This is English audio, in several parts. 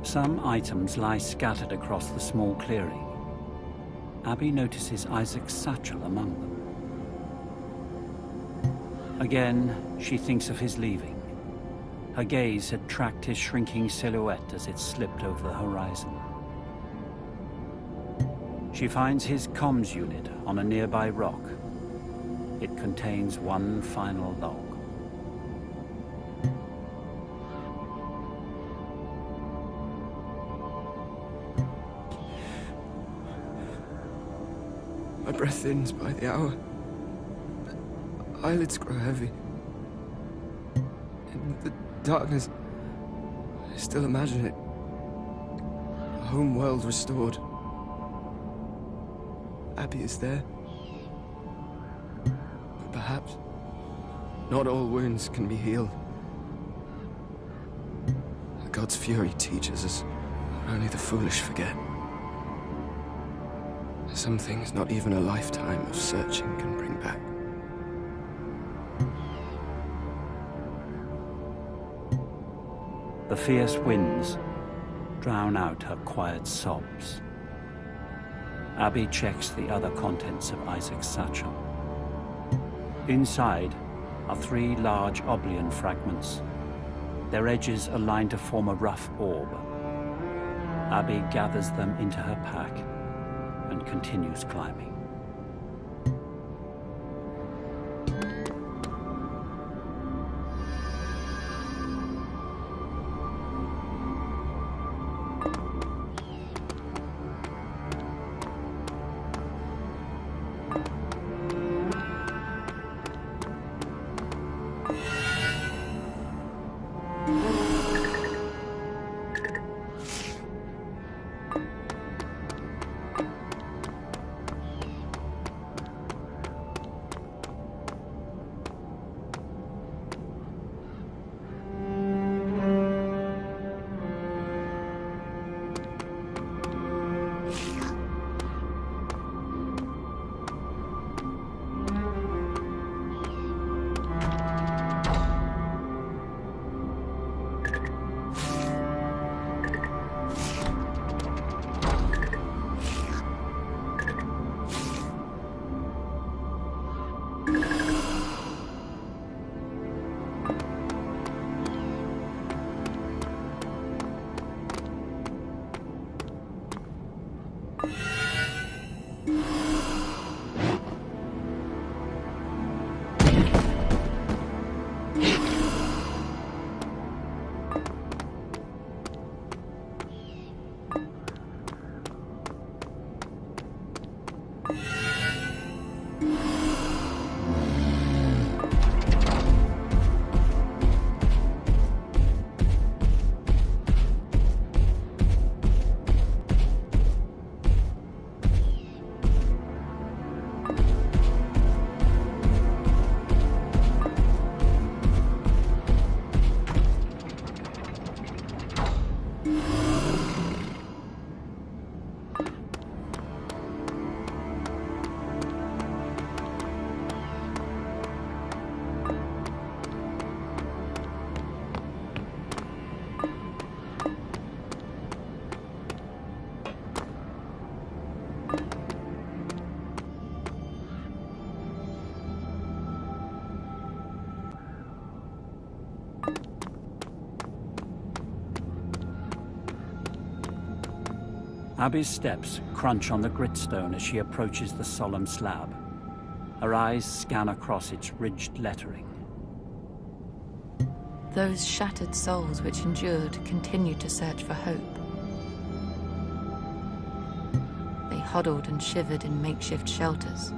Some items lie scattered across the small clearing. Abby notices Isaac's satchel among them. Again, she thinks of his leaving. Her gaze had tracked his shrinking silhouette as it slipped over the horizon. She finds his comms unit on a nearby rock. It contains one final log. My breath thins by the hour. Eyelids grow heavy. In the darkness, I still imagine it. A home world restored. Abby is there. But perhaps not all wounds can be healed. God's fury teaches us what only the foolish forget. Some things not even a lifetime of searching can bring back. The fierce winds drown out her quiet sobs. Abby checks the other contents of Isaac's satchel. Inside are 3 large oblong fragments, their edges aligned to form a rough orb. Abby gathers them into her pack and continues climbing. Abby's steps crunch on the gritstone as she approaches the solemn slab. Her eyes scan across its ridged lettering. Those shattered souls which endured continued to search for hope. They huddled and shivered in makeshift shelters,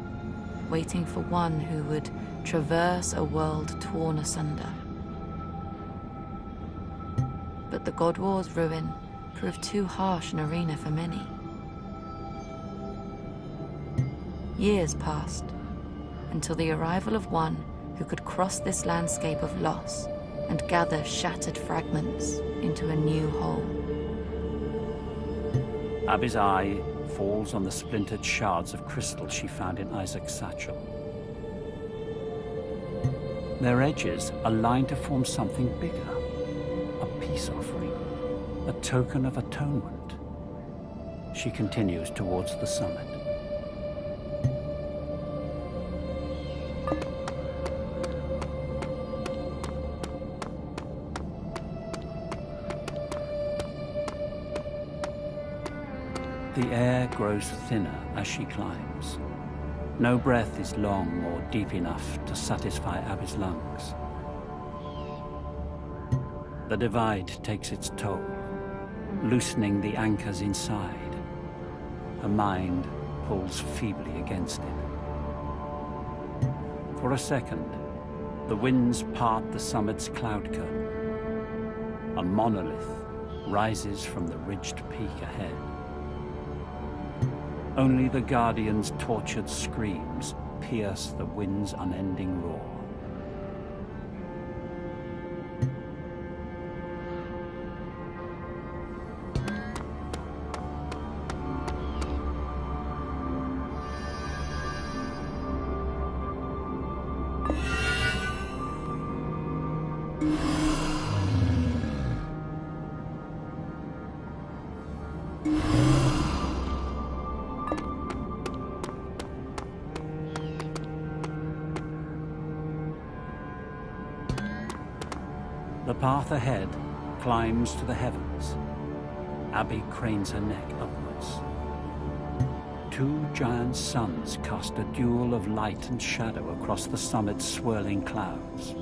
waiting for one who would traverse a world torn asunder. But the God War's ruin proved too harsh an arena for many. Years passed, until the arrival of one who could cross this landscape of loss and gather shattered fragments into a new whole. Abby's eye falls on the splintered shards of crystal she found in Isaac's satchel. Their edges align to form something bigger, a peace offering. A token of atonement. She continues towards the summit. The air grows thinner as she climbs. No breath is long or deep enough to satisfy Abby's lungs. The divide takes its toll, loosening the anchors inside. Her mind pulls feebly against it. For a second, the winds part the summit's cloud curtain. A monolith rises from the ridged peak ahead. Only the Guardian's tortured screams pierce the wind's unending roar. The path ahead climbs to the heavens. Abby cranes her neck upwards. Two giant suns cast a duel of light and shadow across the summit's swirling clouds.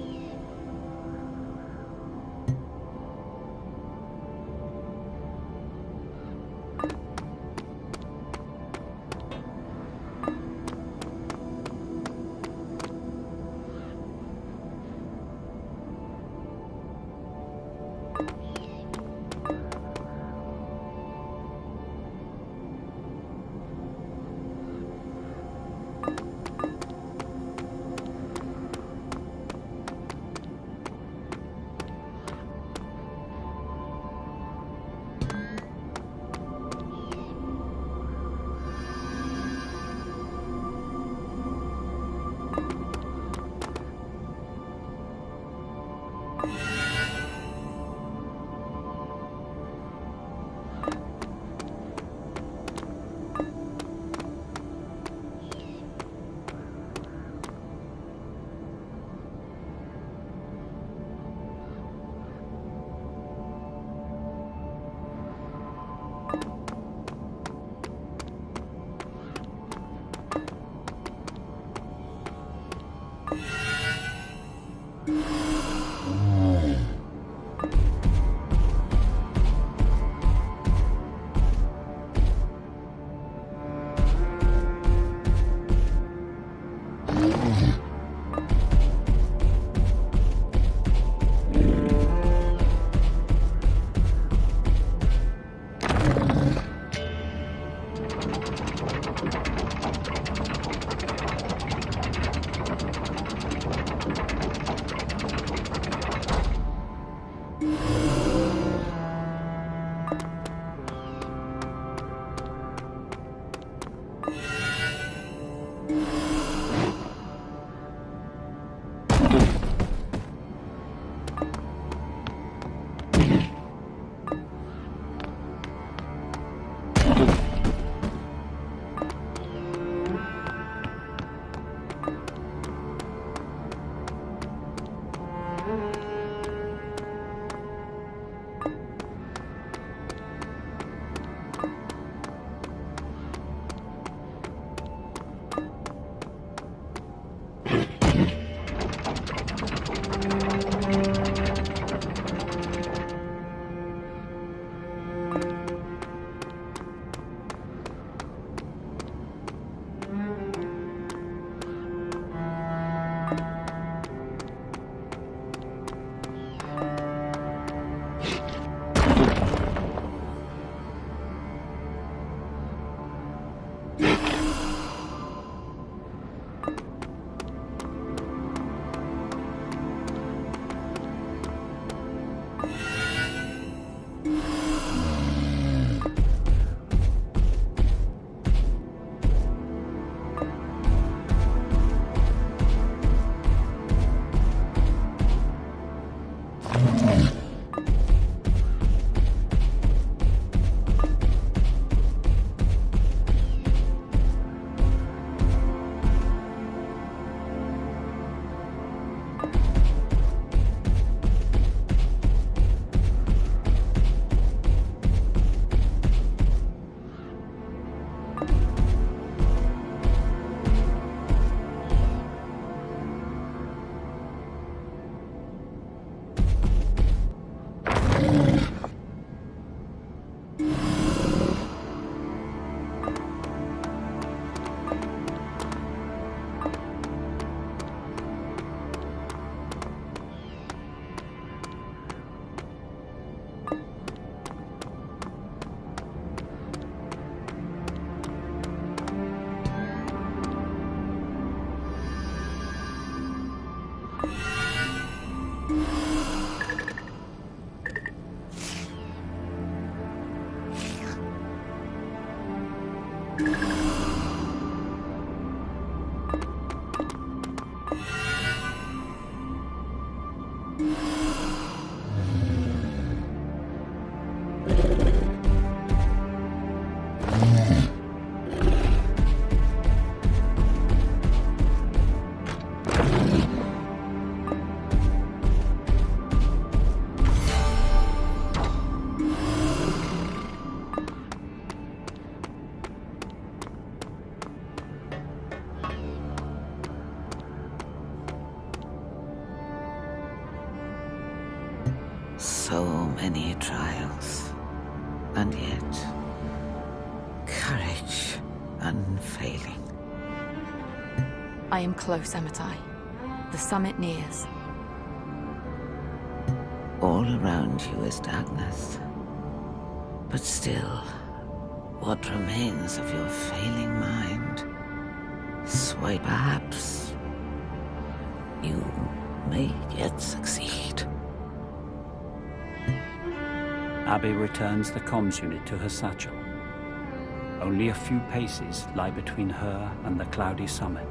So many trials, and yet courage unfailing. I am close, Amitai. The summit nears. All around you is darkness. But still, what remains of your failing mind? Sway, perhaps you may yet succeed. Abby returns the comms unit to her satchel. Only a few paces lie between her and the cloudy summit.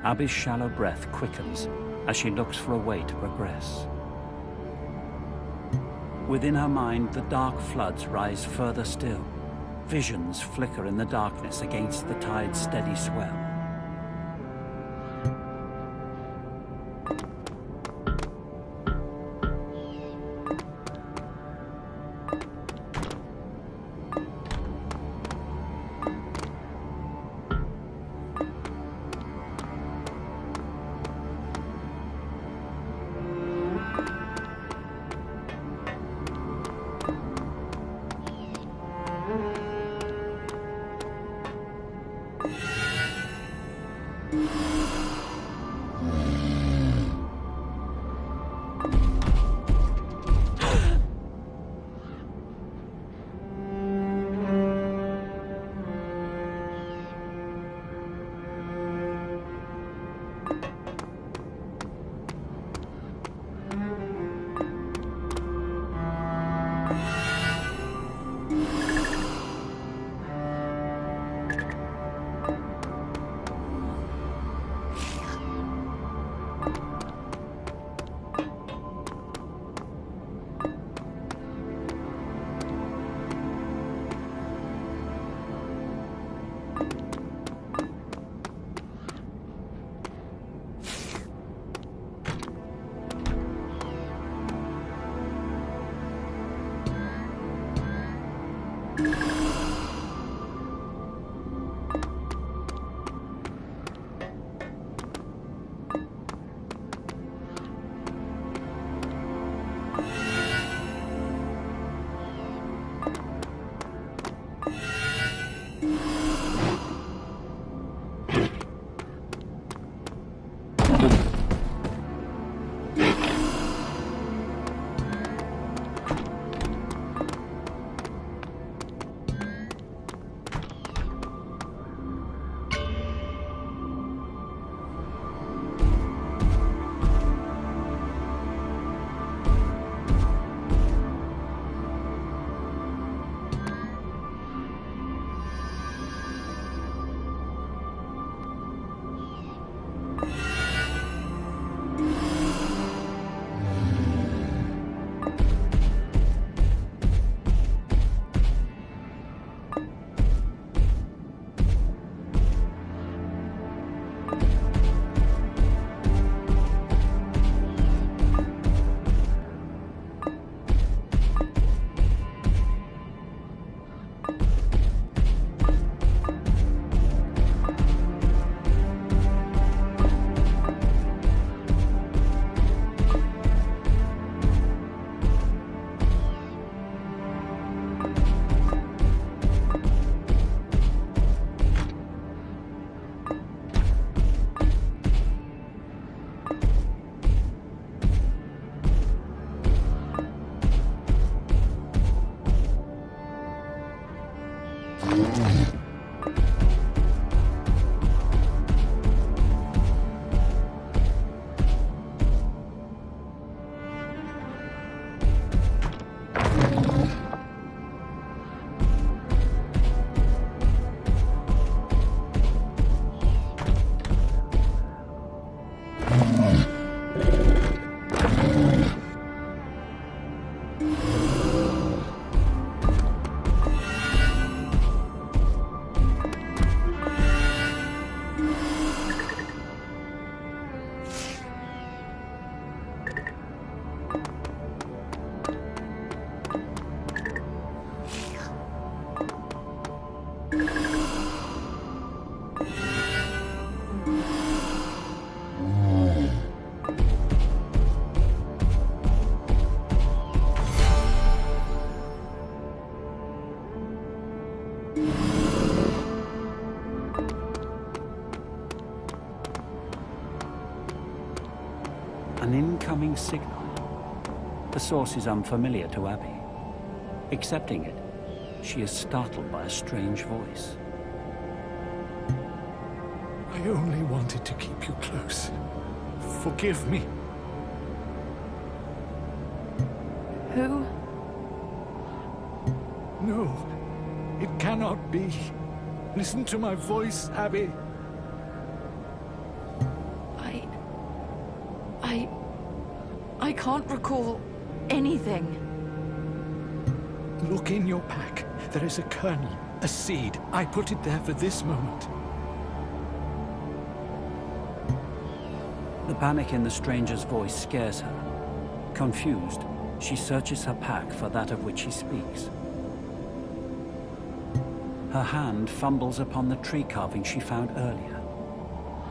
Abby's shallow breath quickens as she looks for a way to progress. Within her mind, the dark floods rise further still. Visions flicker in the darkness against the tide's steady swell. signal. The source is unfamiliar to Abby. Accepting it, she is startled by a strange voice. I only wanted to keep you close. Forgive me. Who? No, it cannot be. Listen to my voice, Abby. I can't recall anything. Look in your pack. There is a kernel, a seed. I put it there for this moment. The panic in the stranger's voice scares her. Confused, she searches her pack for that of which he speaks. Her hand fumbles upon the tree carving she found earlier.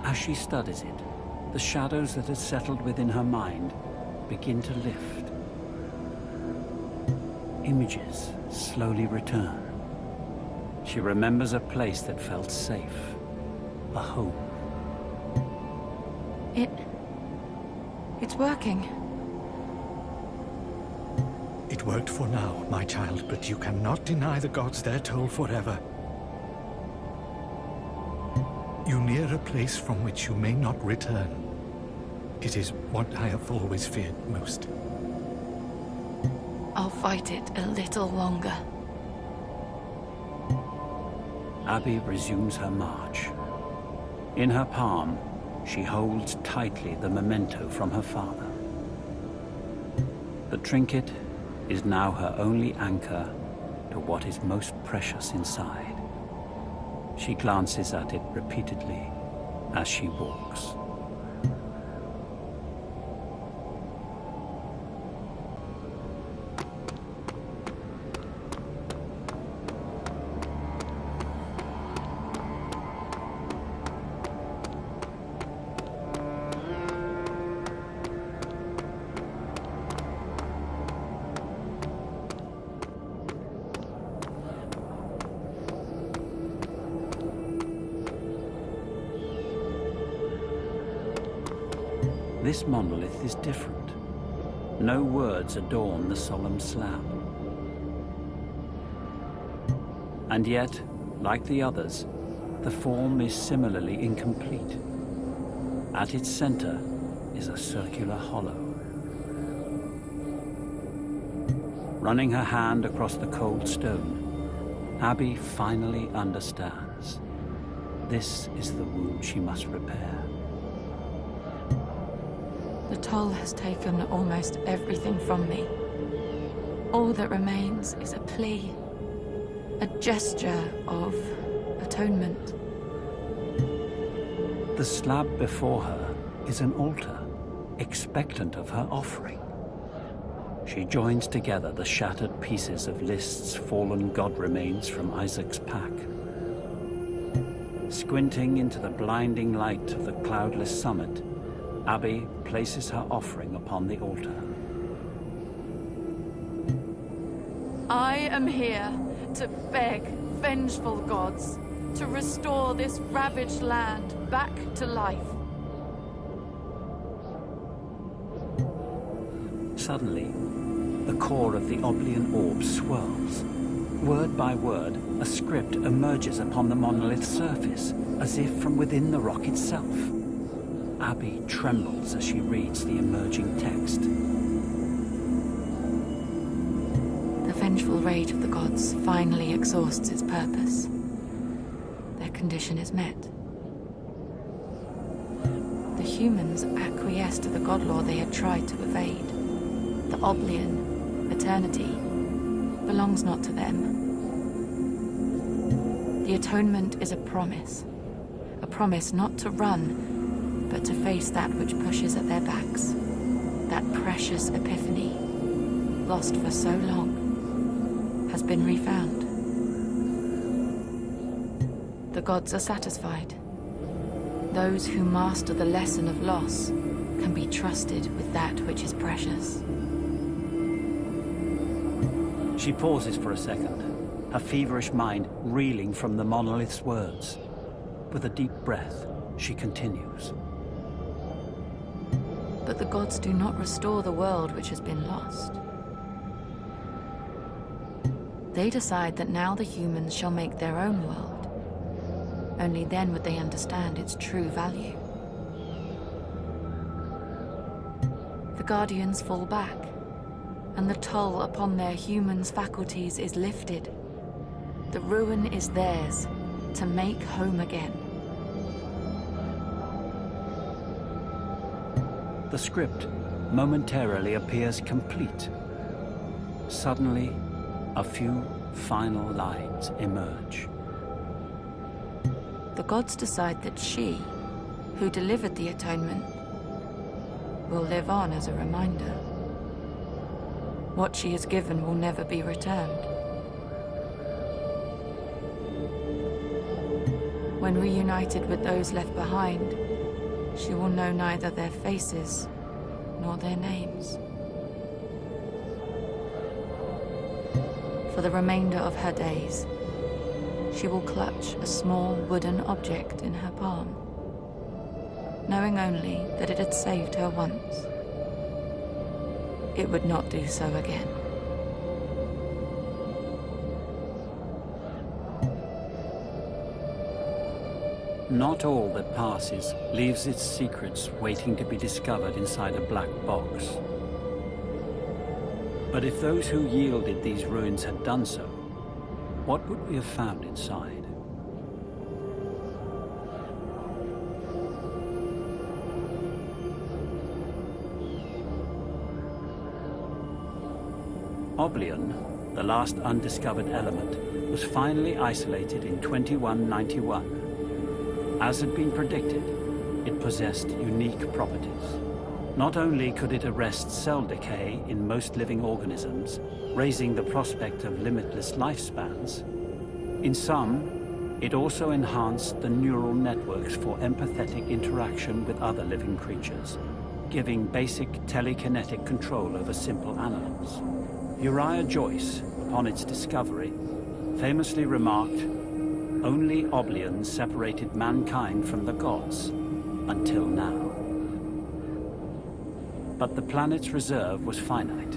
As she studies it, the shadows that had settled within her mind begin to lift. Images slowly return. She remembers a place that felt safe, a home. It's working. It worked for now, my child, but you cannot deny the gods their toll forever. You near a place from which you may not return. It is what I have always feared most. I'll fight it a little longer. Abby resumes her march. In her palm, she holds tightly the memento from her father. The trinket is now her only anchor to what is most precious inside. She glances at it repeatedly as she walks. This monolith is different. No words adorn the solemn slab. And yet, like the others, the form is similarly incomplete. At its center is a circular hollow. Running her hand across the cold stone, Abby finally understands. This is the wound she must repair. The toll has taken almost everything from me. All that remains is a plea, a gesture of atonement. The slab before her is an altar, expectant of her offering. She joins together the shattered pieces of List's fallen god remains from Isaac's pack. Squinting into the blinding light of the cloudless summit, Abby places her offering upon the altar. I am here to beg vengeful gods to restore this ravaged land back to life. Suddenly, the core of the Oblian orb swirls. Word by word, a script emerges upon the monolith's surface, as if from within the rock itself. Abby trembles as she reads the emerging text. The vengeful rage of the gods finally exhausts its purpose. Their condition is met. The humans acquiesce to the god law they had tried to evade. The Oblian, eternity, belongs not to them. The atonement is a promise not to run, but to face that which pushes at their backs. That precious epiphany, lost for so long, has been refound. The gods are satisfied. Those who master the lesson of loss can be trusted with that which is precious. She pauses for a second, her feverish mind reeling from the monolith's words. With a deep breath, she continues. But the gods do not restore the world which has been lost. They decide that now the humans shall make their own world. Only then would they understand its true value. The Guardians fall back, and the toll upon their humans' faculties is lifted. The ruin is theirs to make home again. The script momentarily appears complete. Suddenly, a few final lines emerge. The gods decide that she, who delivered the atonement, will live on as a reminder. What she has given will never be returned. When reunited with those left behind, she will know neither their faces nor their names. For the remainder of her days, she will clutch a small wooden object in her palm, knowing only that it had saved her once. It would not do so again. Not all that passes leaves its secrets waiting to be discovered inside a black box. But if those who yielded these ruins had done so, what would we have found inside? Oblion, the last undiscovered element, was finally isolated in 2191. As had been predicted, it possessed unique properties. Not only could it arrest cell decay in most living organisms, raising the prospect of limitless lifespans, in some, it also enhanced the neural networks for empathetic interaction with other living creatures, giving basic telekinetic control over simple animals. Uriah Joyce, upon its discovery, famously remarked, "Only Oblion separated mankind from the gods, until now." But the planet's reserve was finite,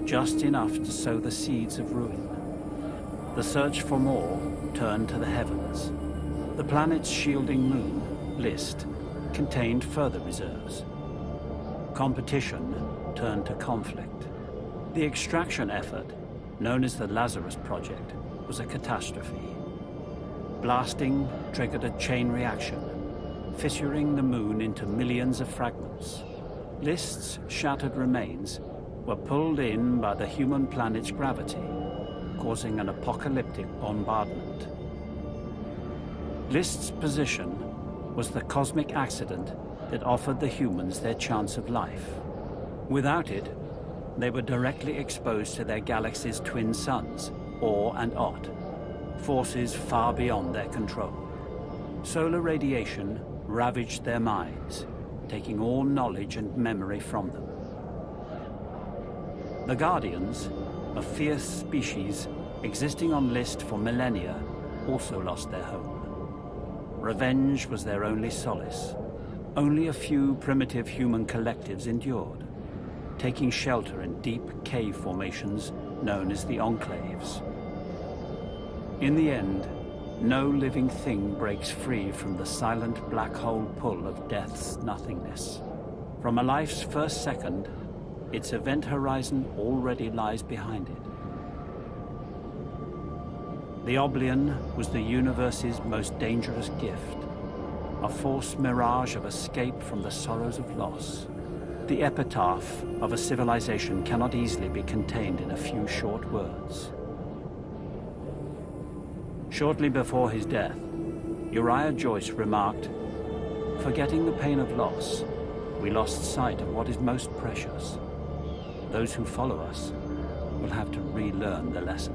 just enough to sow the seeds of ruin. The search for more turned to the heavens. The planet's shielding moon, List, contained further reserves. Competition turned to conflict. The extraction effort, known as the Lazarus Project, was a catastrophe. Blasting triggered a chain reaction, fissuring the moon into millions of fragments. List's shattered remains were pulled in by the human planet's gravity, causing an apocalyptic bombardment. List's position was the cosmic accident that offered the humans their chance of life. Without it, they were directly exposed to their galaxy's twin suns, Or and Ot, forces far beyond their control. Solar radiation ravaged their minds, taking all knowledge and memory from them. The Guardians, a fierce species existing on List for millennia, also lost their home. Revenge was their only solace. Only a few primitive human collectives endured, taking shelter in deep cave formations known as the Enclaves. In the end, no living thing breaks free from the silent black hole pull of death's nothingness. From a life's first second, its event horizon already lies behind it. The Oblion was the universe's most dangerous gift, a false mirage of escape from the sorrows of loss. The epitaph of a civilization cannot easily be contained in a few short words. Shortly before his death, Uriah Joyce remarked, "Forgetting the pain of loss, we lost sight of what is most precious. Those who follow us will have to relearn the lesson."